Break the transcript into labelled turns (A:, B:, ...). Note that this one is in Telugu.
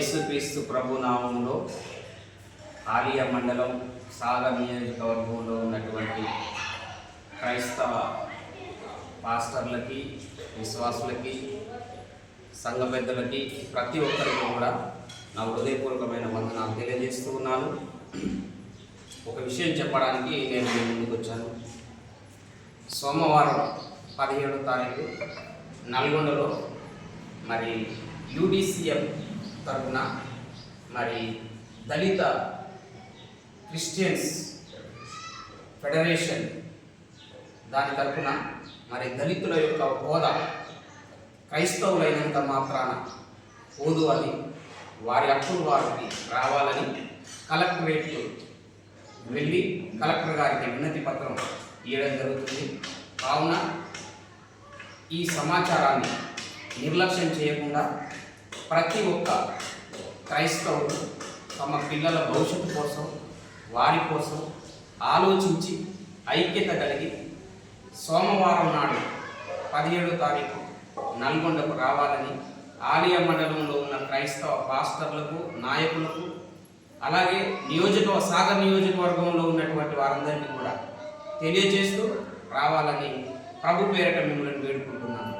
A: యేసుక్రీస్తు ప్రభు నామంలో ఆలియా మండలం సాగర్ నియోజకవర్గంలో ఉన్నటువంటి క్రైస్తవ పాస్టర్లకి, విశ్వాసులకి, సంఘ పెద్దలకి, ప్రతి ఒక్కరికి కూడా నా హృదయపూర్వకమైన వందనాలు తెలియజేస్తూ ఉన్నాను. ఒక విషయం చెప్పడానికి నేను మీ ముందుకు వచ్చాను. సోమవారం 17వ తారీఖు నల్గొండలో మరి యూడిసిఎం తరఫున మరి దళిత క్రిస్టియన్స్ ఫెడరేషన్ దాని తరఫున మరి దళితుల యొక్క హోదా క్రైస్తవులైనంత మాత్రాన పోదు అని, వారి హక్కులు వారికి రావాలని కలెక్టరేట్కు వెళ్ళి కలెక్టర్ గారికి వినతి పత్రం ఇవ్వడం జరుగుతుంది. కావున ఈ సమాచారాన్ని నిర్లక్ష్యం చేయకుండా ప్రతి ఒక్క క్రైస్తవుడు తమ పిల్లల భవిష్యత్తు కోసం, వారి కోసం ఆలోచించి ఐక్యత కలిగి సోమవారం నాడు 17వ తారీఖు నల్గొండకు రావాలని ఆలియా మండలంలో ఉన్న క్రైస్తవ పాస్టర్లకు, నాయకులకు, అలాగే సాగర్ నియోజకవర్గంలో ఉన్నటువంటి వారందరికీ కూడా తెలియజేస్తూ రావాలని ప్రభు పేరిట మిమ్మల్ని వేడుకుంటున్నాను.